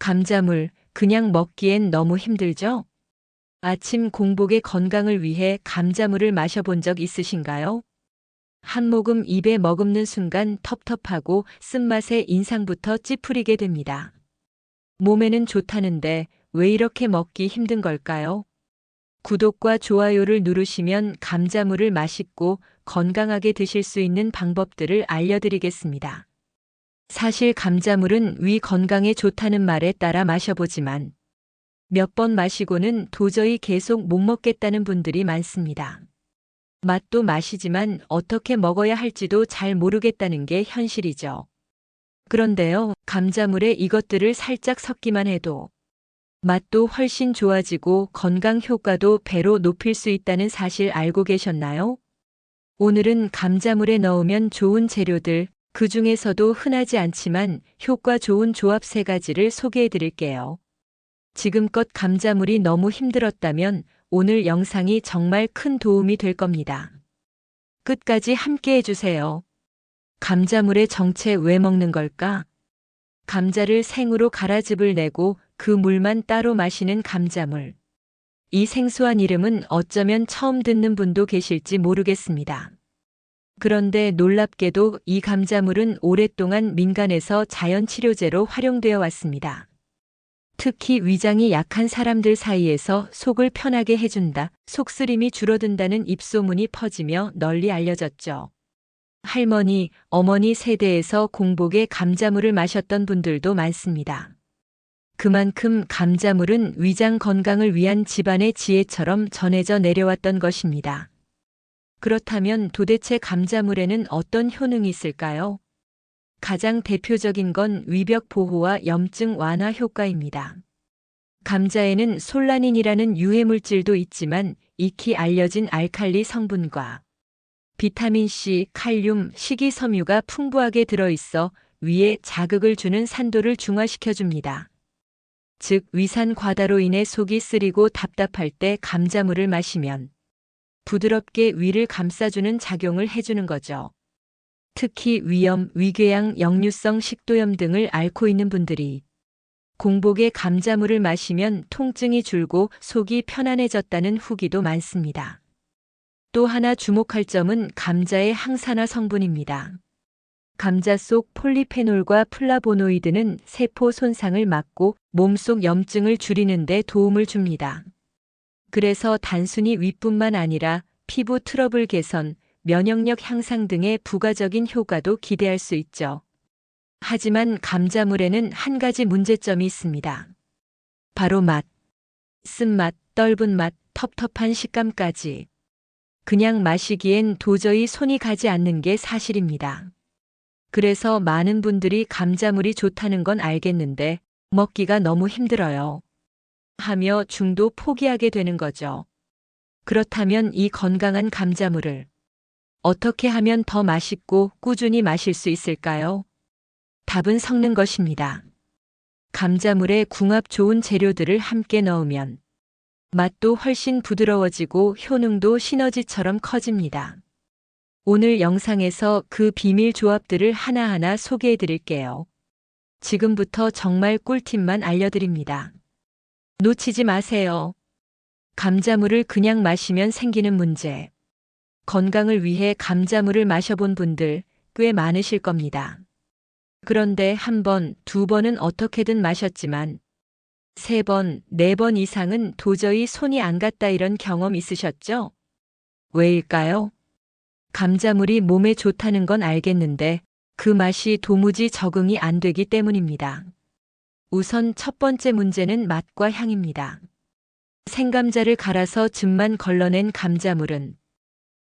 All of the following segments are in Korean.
감자물, 그냥 먹기엔 너무 힘들죠? 아침 공복의 건강을 위해 감자물을 마셔본 적 있으신가요? 한 모금 입에 머금는 순간 텁텁하고 쓴맛에 인상부터 찌푸리게 됩니다. 몸에는 좋다는데 왜 이렇게 먹기 힘든 걸까요? 구독과 좋아요를 누르시면 감자물을 맛있고 건강하게 드실 수 있는 방법들을 알려드리겠습니다. 사실 감자물은 위 건강에 좋다는 말에 따라 마셔보지만 몇 번 마시고는 도저히 계속 못 먹겠다는 분들이 많습니다. 맛도 맛이지만 어떻게 먹어야 할지도 잘 모르겠다는 게 현실이죠. 그런데요, 감자물에 이것들을 살짝 섞기만 해도 맛도 훨씬 좋아지고 건강 효과도 배로 높일 수 있다는 사실 알고 계셨나요? 오늘은 감자물에 넣으면 좋은 재료들, 그 중에서도 흔하지 않지만 효과 좋은 조합 3가지를 소개해 드릴게요. 지금껏 감자물이 너무 힘들었다면 오늘 영상이 정말 큰 도움이 될 겁니다. 끝까지 함께 해주세요. 감자물의 정체 왜 먹는 걸까? 감자를 생으로 갈아즙을 내고 그 물만 따로 마시는 감자물. 이 생소한 이름은 어쩌면 처음 듣는 분도 계실지 모르겠습니다. 그런데 놀랍게도 이 감자물은 오랫동안 민간에서 자연치료제로 활용되어 왔습니다. 특히 위장이 약한 사람들 사이에서 속을 편하게 해준다, 속쓰림이 줄어든다는 입소문이 퍼지며 널리 알려졌죠. 할머니, 어머니 세대에서 공복에 감자물을 마셨던 분들도 많습니다. 그만큼 감자물은 위장 건강을 위한 집안의 지혜처럼 전해져 내려왔던 것입니다. 그렇다면 도대체 감자물에는 어떤 효능이 있을까요? 가장 대표적인 건 위벽 보호와 염증 완화 효과입니다. 감자에는 솔라닌이라는 유해 물질도 있지만 익히 알려진 알칼리 성분과 비타민C, 칼륨, 식이섬유가 풍부하게 들어있어 위에 자극을 주는 산도를 중화시켜줍니다. 즉 위산 과다로 인해 속이 쓰리고 답답할 때 감자물을 마시면 부드럽게 위를 감싸주는 작용을 해주는 거죠. 특히 위염, 위궤양, 역류성 식도염 등을 앓고 있는 분들이 공복에 감자물을 마시면 통증이 줄고 속이 편안해졌다는 후기도 많습니다. 또 하나 주목할 점은 감자의 항산화 성분입니다. 감자 속 폴리페놀과 플라보노이드는 세포 손상을 막고 몸속 염증을 줄이는 데 도움을 줍니다. 그래서 단순히 위뿐만 아니라 피부 트러블 개선, 면역력 향상 등의 부가적인 효과도 기대할 수 있죠. 하지만 감자물에는 한 가지 문제점이 있습니다. 바로 맛. 쓴맛, 떫은 맛, 텁텁한 식감까지. 그냥 마시기엔 도저히 손이 가지 않는 게 사실입니다. 그래서 많은 분들이 감자물이 좋다는 건 알겠는데 먹기가 너무 힘들어요 하며 중도 포기하게 되는 거죠. 그렇다면 이 건강한 감자물을 어떻게 하면 더 맛있고 꾸준히 마실 수 있을까요? 답은 섞는 것입니다. 감자물에 궁합 좋은 재료들을 함께 넣으면 맛도 훨씬 부드러워지고 효능도 시너지처럼 커집니다. 오늘 영상에서 그 비밀 조합들을 하나하나 소개해 드릴게요. 지금부터 정말 꿀팁만 알려드립니다. 놓치지 마세요. 감자물을 그냥 마시면 생기는 문제. 건강을 위해 감자물을 마셔본 분들 꽤 많으실 겁니다. 그런데 한 번, 2번은 어떻게든 마셨지만 3번, 4번 이상은 도저히 손이 안 갔다 이런 경험 있으셨죠? 왜일까요? 감자물이 몸에 좋다는 건 알겠는데 그 맛이 도무지 적응이 안 되기 때문입니다. 우선 첫 번째 문제는 맛과 향입니다. 생감자를 갈아서 즙만 걸러낸 감자물은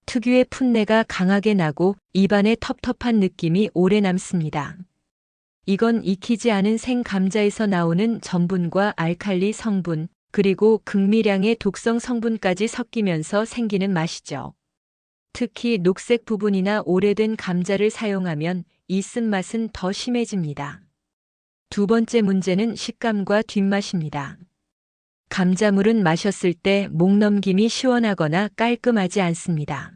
특유의 풋내가 강하게 나고 입안에 텁텁한 느낌이 오래 남습니다. 이건 익히지 않은 생감자에서 나오는 전분과 알칼리 성분, 그리고 극미량의 독성 성분까지 섞이면서 생기는 맛이죠. 특히 녹색 부분이나 오래된 감자를 사용하면 이 쓴맛은 더 심해집니다. 두 번째 문제는 식감과 뒷맛입니다. 감자물은 마셨을 때 목 넘김이 시원하거나 깔끔하지 않습니다.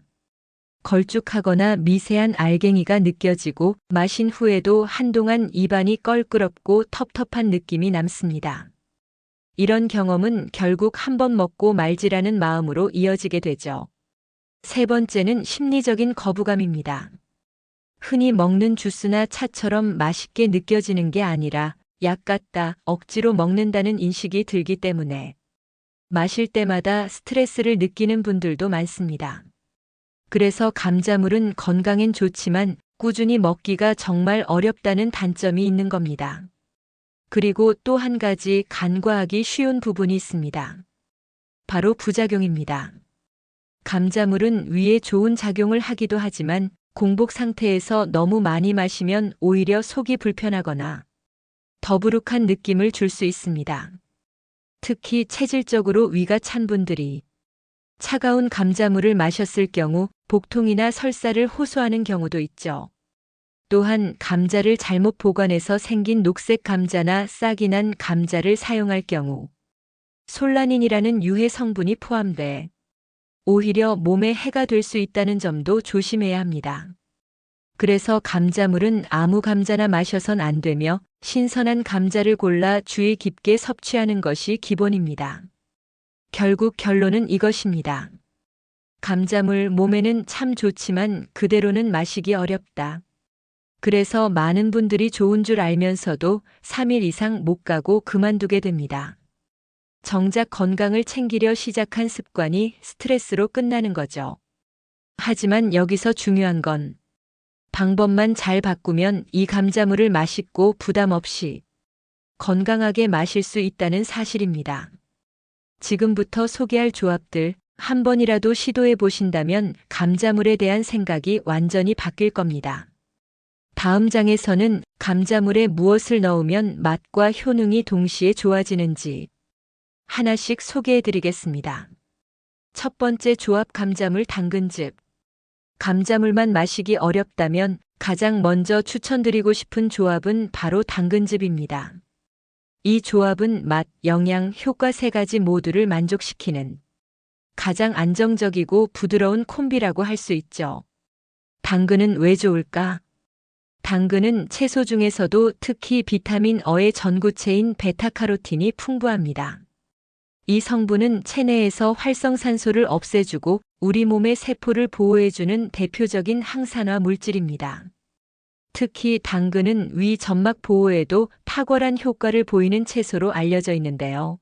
걸쭉하거나 미세한 알갱이가 느껴지고 마신 후에도 한동안 입안이 껄끄럽고 텁텁한 느낌이 남습니다. 이런 경험은 결국 한 번 먹고 말지라는 마음으로 이어지게 되죠. 세 번째는 심리적인 거부감입니다. 흔히 먹는 주스나 차처럼 맛있게 느껴지는 게 아니라 약 같다, 억지로 먹는다는 인식이 들기 때문에 마실 때마다 스트레스를 느끼는 분들도 많습니다. 그래서 감자물은 건강엔 좋지만 꾸준히 먹기가 정말 어렵다는 단점이 있는 겁니다. 그리고 또 한 가지 간과하기 쉬운 부분이 있습니다. 바로 부작용입니다. 감자물은 위에 좋은 작용을 하기도 하지만 공복 상태에서 너무 많이 마시면 오히려 속이 불편하거나 더부룩한 느낌을 줄 수 있습니다. 특히 체질적으로 위가 찬 분들이 차가운 감자물을 마셨을 경우 복통이나 설사를 호소하는 경우도 있죠. 또한 감자를 잘못 보관해서 생긴 녹색 감자나 싹이 난 감자를 사용할 경우 솔라닌이라는 유해 성분이 포함돼 오히려 몸에 해가 될 수 있다는 점도 조심해야 합니다. 그래서 감자물은 아무 감자나 마셔선 안 되며 신선한 감자를 골라 주의 깊게 섭취하는 것이 기본입니다. 결국 결론은 이것입니다. 감자물 몸에는 참 좋지만 그대로는 마시기 어렵다. 그래서 많은 분들이 좋은 줄 알면서도 3일 이상 못 가고 그만두게 됩니다. 정작 건강을 챙기려 시작한 습관이 스트레스로 끝나는 거죠. 하지만 여기서 중요한 건 방법만 잘 바꾸면 이 감자물을 맛있고 부담 없이 건강하게 마실 수 있다는 사실입니다. 지금부터 소개할 조합들 한 번이라도 시도해 보신다면 감자물에 대한 생각이 완전히 바뀔 겁니다. 다음 장에서는 감자물에 무엇을 넣으면 맛과 효능이 동시에 좋아지는지 하나씩 소개해 드리겠습니다. 첫 번째 조합 감자물 당근즙. 감자물만 마시기 어렵다면 가장 먼저 추천드리고 싶은 조합은 바로 당근즙입니다. 이 조합은 맛, 영양, 효과 세 가지 모두를 만족시키는 가장 안정적이고 부드러운 콤비라고 할 수 있죠. 당근은 왜 좋을까? 당근은 채소 중에서도 특히 비타민 어의 전구체인 베타카로틴이 풍부합니다. 이 성분은 체내에서 활성산소를 없애주고 우리 몸의 세포를 보호해주는 대표적인 항산화 물질입니다. 특히 당근은 위 점막 보호에도 탁월한 효과를 보이는 채소로 알려져 있는데요.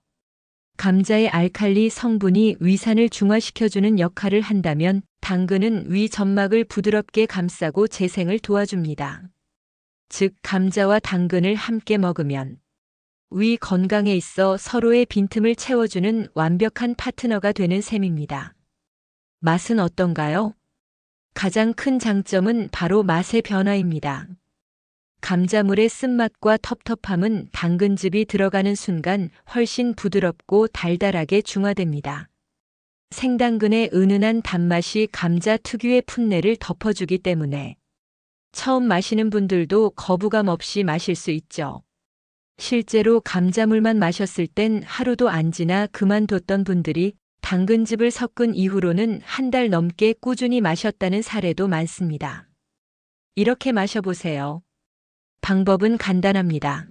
감자의 알칼리 성분이 위산을 중화시켜주는 역할을 한다면 당근은 위 점막을 부드럽게 감싸고 재생을 도와줍니다. 즉, 감자와 당근을 함께 먹으면 위 건강에 있어 서로의 빈틈을 채워주는 완벽한 파트너가 되는 셈입니다. 맛은 어떤가요? 가장 큰 장점은 바로 맛의 변화입니다. 감자물의 쓴맛과 텁텁함은 당근즙이 들어가는 순간 훨씬 부드럽고 달달하게 중화됩니다. 생당근의 은은한 단맛이 감자 특유의 풋내를 덮어주기 때문에 처음 마시는 분들도 거부감 없이 마실 수 있죠. 실제로 감자물만 마셨을 땐 하루도 안 지나 그만뒀던 분들이 당근즙을 섞은 이후로는 한 달 넘게 꾸준히 마셨다는 사례도 많습니다. 이렇게 마셔보세요. 방법은 간단합니다.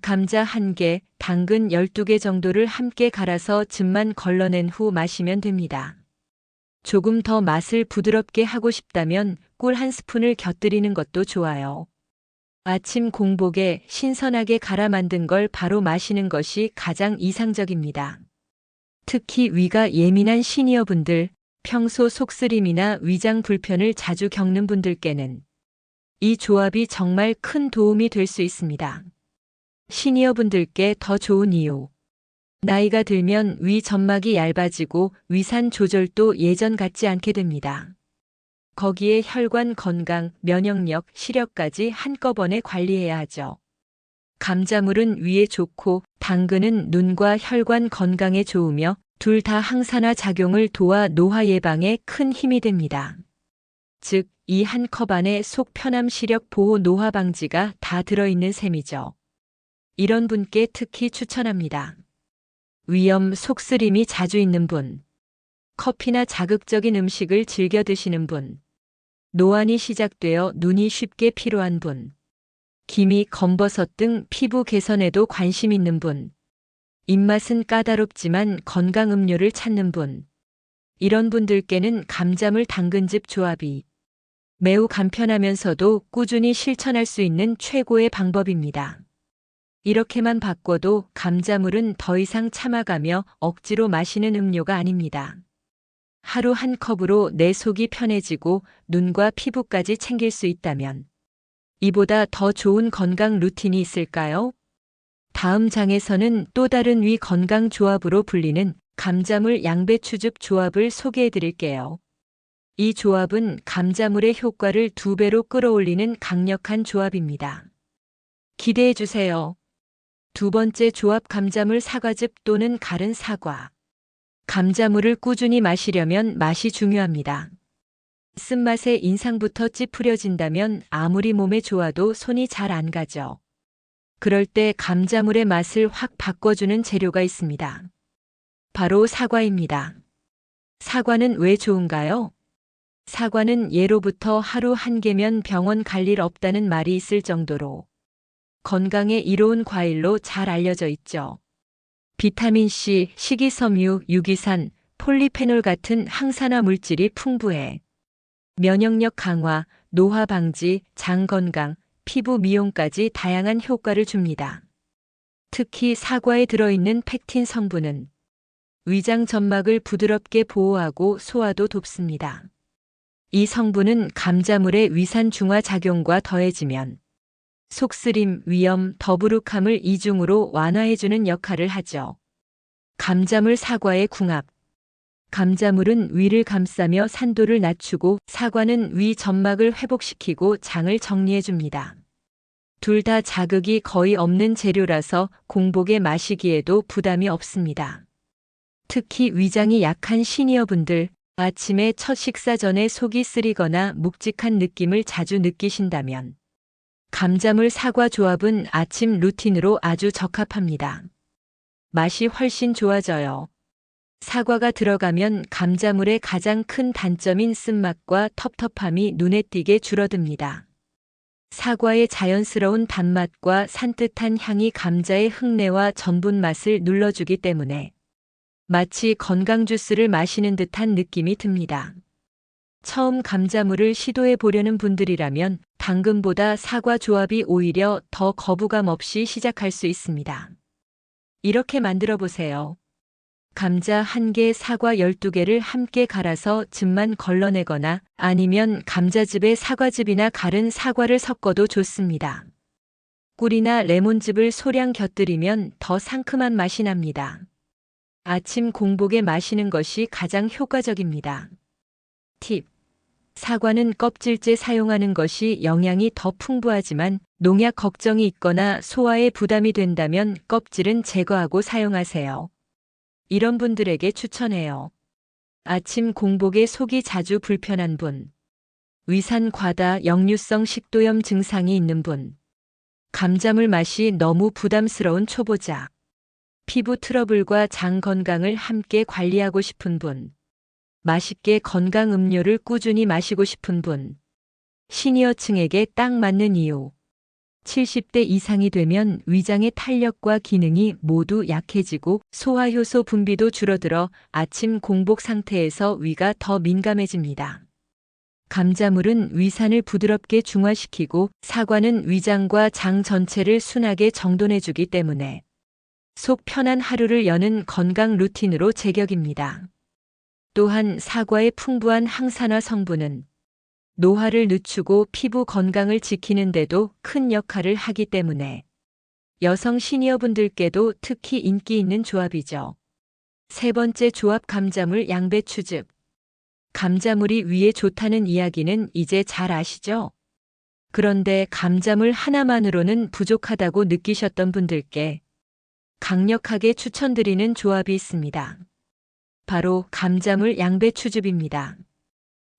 감자 1개, 당근 12개 정도를 함께 갈아서 즙만 걸러낸 후 마시면 됩니다. 조금 더 맛을 부드럽게 하고 싶다면 꿀 1스푼을 곁들이는 것도 좋아요. 아침 공복에 신선하게 갈아 만든 걸 바로 마시는 것이 가장 이상적입니다. 특히 위가 예민한 시니어분들, 평소 속쓰림이나 위장 불편을 자주 겪는 분들께는 이 조합이 정말 큰 도움이 될 수 있습니다. 시니어분들께 더 좋은 이유. 나이가 들면 위 점막이 얇아지고 위산 조절도 예전 같지 않게 됩니다. 거기에 혈관 건강, 면역력, 시력까지 한꺼번에 관리해야 하죠. 감자물은 위에 좋고 당근은 눈과 혈관 건강에 좋으며 둘 다 항산화 작용을 도와 노화 예방에 큰 힘이 됩니다. 즉, 이 한 컵 안에 속 편함 시력 보호 노화 방지가 다 들어있는 셈이죠. 이런 분께 특히 추천합니다. 위염, 속쓰림이 자주 있는 분. 커피나 자극적인 음식을 즐겨 드시는 분, 노안이 시작되어 눈이 쉽게 피로한 분, 기미, 검버섯 등 피부 개선에도 관심 있는 분, 입맛은 까다롭지만 건강 음료를 찾는 분, 이런 분들께는 감자물 당근즙 조합이 매우 간편하면서도 꾸준히 실천할 수 있는 최고의 방법입니다. 이렇게만 바꿔도 감자물은 더 이상 참아가며 억지로 마시는 음료가 아닙니다. 하루 한 컵으로 내 속이 편해지고 눈과 피부까지 챙길 수 있다면 이보다 더 좋은 건강 루틴이 있을까요? 다음 장에서는 또 다른 위 건강 조합으로 불리는 감자물 양배추즙 조합을 소개해 드릴게요. 이 조합은 감자물의 효과를 2배로 끌어올리는 강력한 조합입니다. 기대해 주세요. 두 번째 조합 감자물 사과즙 또는 갈은 사과. 감자물을 꾸준히 마시려면 맛이 중요합니다. 쓴맛에 인상부터 찌푸려진다면 아무리 몸에 좋아도 손이 잘 안 가죠. 그럴 때 감자물의 맛을 확 바꿔주는 재료가 있습니다. 바로 사과입니다. 사과는 왜 좋은가요? 사과는 예로부터 하루 한 개면 병원 갈 일 없다는 말이 있을 정도로 건강에 이로운 과일로 잘 알려져 있죠. 비타민C, 식이섬유, 유기산, 폴리페놀 같은 항산화 물질이 풍부해 면역력 강화, 노화 방지, 장 건강, 피부 미용까지 다양한 효과를 줍니다. 특히 사과에 들어있는 펙틴 성분은 위장 점막을 부드럽게 보호하고 소화도 돕습니다. 이 성분은 감자물의 위산 중화 작용과 더해지면 속쓰림, 위염, 더부룩함을 이중으로 완화해주는 역할을 하죠. 감자물 사과의 궁합. 감자물은 위를 감싸며 산도를 낮추고 사과는 위 점막을 회복시키고 장을 정리해줍니다. 둘 다 자극이 거의 없는 재료라서 공복에 마시기에도 부담이 없습니다. 특히 위장이 약한 시니어분들, 아침에 첫 식사 전에 속이 쓰리거나 묵직한 느낌을 자주 느끼신다면 감자물 사과 조합은 아침 루틴으로 아주 적합합니다. 맛이 훨씬 좋아져요. 사과가 들어가면 감자물의 가장 큰 단점인 쓴맛과 텁텁함이 눈에 띄게 줄어듭니다. 사과의 자연스러운 단맛과 산뜻한 향이 감자의 흙내와 전분 맛을 눌러주기 때문에 마치 건강 주스를 마시는 듯한 느낌이 듭니다. 처음 감자물을 시도해 보려는 분들이라면 당근보다 사과 조합이 오히려 더 거부감 없이 시작할 수 있습니다. 이렇게 만들어 보세요. 감자 1개, 사과 12개를 함께 갈아서 즙만 걸러내거나 아니면 감자즙에 사과즙이나 갈은 사과를 섞어도 좋습니다. 꿀이나 레몬즙을 소량 곁들이면 더 상큼한 맛이 납니다. 아침 공복에 마시는 것이 가장 효과적입니다. 팁. 사과는 껍질째 사용하는 것이 영양이 더 풍부하지만 농약 걱정이 있거나 소화에 부담이 된다면 껍질은 제거하고 사용하세요. 이런 분들에게 추천해요. 아침 공복에 속이 자주 불편한 분, 위산 과다, 역류성 식도염 증상이 있는 분, 감자물 맛이 너무 부담스러운 초보자, 피부 트러블과 장 건강을 함께 관리하고 싶은 분, 맛있게 건강 음료를 꾸준히 마시고 싶은 분, 시니어층에게 딱 맞는 이유. 70대 이상이 되면 위장의 탄력과 기능이 모두 약해지고 소화효소 분비도 줄어들어 아침 공복 상태에서 위가 더 민감해집니다. 감자물은 위산을 부드럽게 중화시키고 사과는 위장과 장 전체를 순하게 정돈해주기 때문에 속 편한 하루를 여는 건강 루틴으로 제격입니다. 또한 사과의 풍부한 항산화 성분은 노화를 늦추고 피부 건강을 지키는 데도 큰 역할을 하기 때문에 여성 시니어분들께도 특히 인기 있는 조합이죠. 세 번째 조합 감자물 양배추즙. 감자물이 위에 좋다는 이야기는 이제 잘 아시죠? 그런데 감자물 하나만으로는 부족하다고 느끼셨던 분들께 강력하게 추천드리는 조합이 있습니다. 바로 감자물 양배추즙입니다.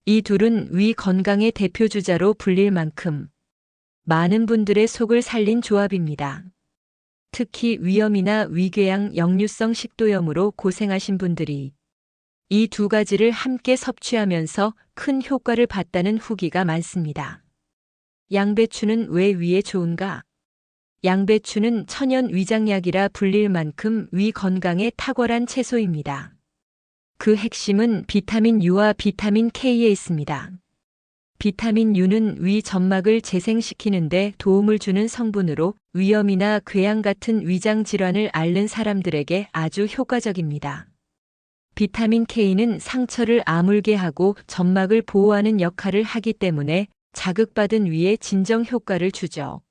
이 둘은 위 건강의 대표주자로 불릴 만큼 많은 분들의 속을 살린 조합입니다. 특히 위염이나 위궤양, 역류성 식도염으로 고생하신 분들이 이 두 가지를 함께 섭취하면서 큰 효과를 봤다는 후기가 많습니다. 양배추는 왜 위에 좋은가? 양배추는 천연 위장약이라 불릴 만큼 위 건강에 탁월한 채소입니다. 그 핵심은 비타민 U와 비타민 K에 있습니다. 비타민 U는 위 점막을 재생시키는 데 도움을 주는 성분으로 위염이나 궤양 같은 위장 질환을 앓는 사람들에게 아주 효과적입니다. 비타민 K는 상처를 아물게 하고 점막을 보호하는 역할을 하기 때문에 자극받은 위에 진정 효과를 주죠.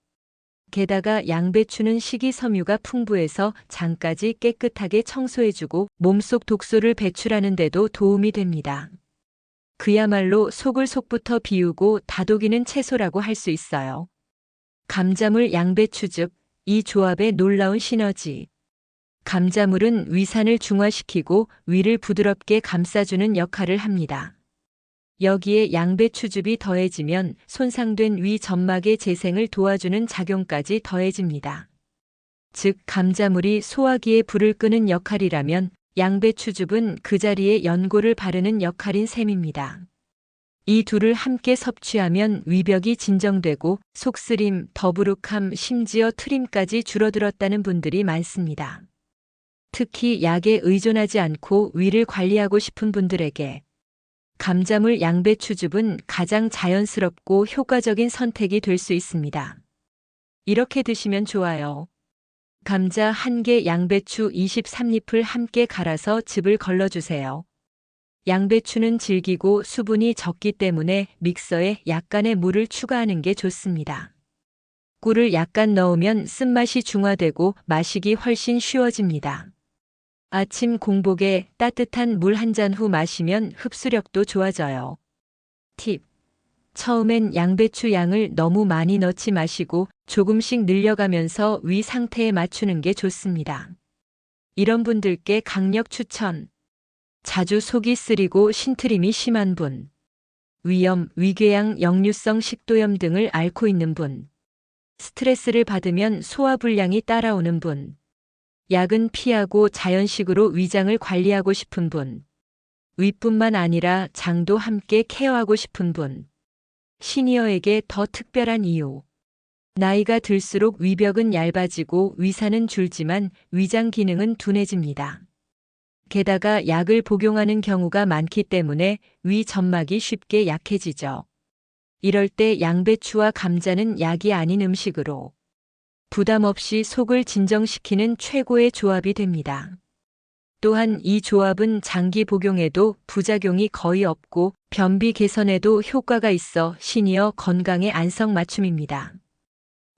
게다가 양배추는 식이섬유가 풍부해서 장까지 깨끗하게 청소해주고 몸속 독소를 배출하는 데도 도움이 됩니다. 그야말로 속을 속부터 비우고 다독이는 채소라고 할 수 있어요. 감자물 양배추즙, 이 조합의 놀라운 시너지. 감자물은 위산을 중화시키고 위를 부드럽게 감싸주는 역할을 합니다. 여기에 양배추즙이 더해지면 손상된 위 점막의 재생을 도와주는 작용까지 더해집니다. 즉, 감자물이 소화기에 불을 끄는 역할이라면 양배추즙은 그 자리에 연고를 바르는 역할인 셈입니다. 이 둘을 함께 섭취하면 위벽이 진정되고 속쓰림, 더부룩함, 심지어 트림까지 줄어들었다는 분들이 많습니다. 특히 약에 의존하지 않고 위를 관리하고 싶은 분들에게 감자물 양배추즙은 가장 자연스럽고 효과적인 선택이 될 수 있습니다. 이렇게 드시면 좋아요. 감자 1개, 양배추 23잎을 함께 갈아서 즙을 걸러주세요. 양배추는 질기고 수분이 적기 때문에 믹서에 약간의 물을 추가하는 게 좋습니다. 꿀을 약간 넣으면 쓴맛이 중화되고 마시기 훨씬 쉬워집니다. 아침 공복에 따뜻한 물 한 잔 후 마시면 흡수력도 좋아져요. 팁. 처음엔 양배추 양을 너무 많이 넣지 마시고 조금씩 늘려가면서 위 상태에 맞추는 게 좋습니다. 이런 분들께 강력 추천. 자주 속이 쓰리고 신트림이 심한 분. 위염, 위궤양, 역류성 식도염 등을 앓고 있는 분. 스트레스를 받으면 소화불량이 따라오는 분. 약은 피하고 자연식으로 위장을 관리하고 싶은 분. 위뿐만 아니라 장도 함께 케어하고 싶은 분. 시니어에게 더 특별한 이유. 나이가 들수록 위벽은 얇아지고 위산은 줄지만 위장 기능은 둔해집니다. 게다가 약을 복용하는 경우가 많기 때문에 위 점막이 쉽게 약해지죠. 이럴 때 양배추와 감자는 약이 아닌 음식으로 부담 없이 속을 진정시키는 최고의 조합이 됩니다. 또한 이 조합은 장기 복용에도 부작용이 거의 없고 변비 개선에도 효과가 있어 시니어 건강에 안성맞춤입니다.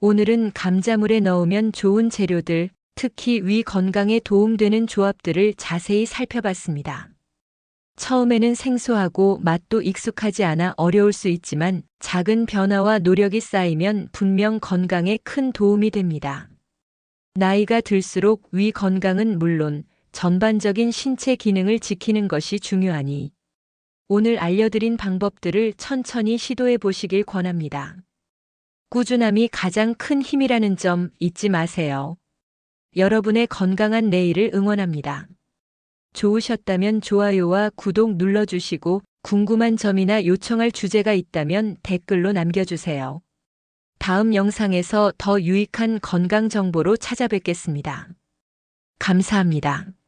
오늘은 감자물에 넣으면 좋은 재료들, 특히 위 건강에 도움되는 조합들을 자세히 살펴봤습니다. 처음에는 생소하고 맛도 익숙하지 않아 어려울 수 있지만 작은 변화와 노력이 쌓이면 분명 건강에 큰 도움이 됩니다. 나이가 들수록 위 건강은 물론 전반적인 신체 기능을 지키는 것이 중요하니 오늘 알려드린 방법들을 천천히 시도해 보시길 권합니다. 꾸준함이 가장 큰 힘이라는 점 잊지 마세요. 여러분의 건강한 내일을 응원합니다. 좋으셨다면 좋아요와 구독 눌러주시고 궁금한 점이나 요청할 주제가 있다면 댓글로 남겨주세요. 다음 영상에서 더 유익한 건강 정보로 찾아뵙겠습니다. 감사합니다.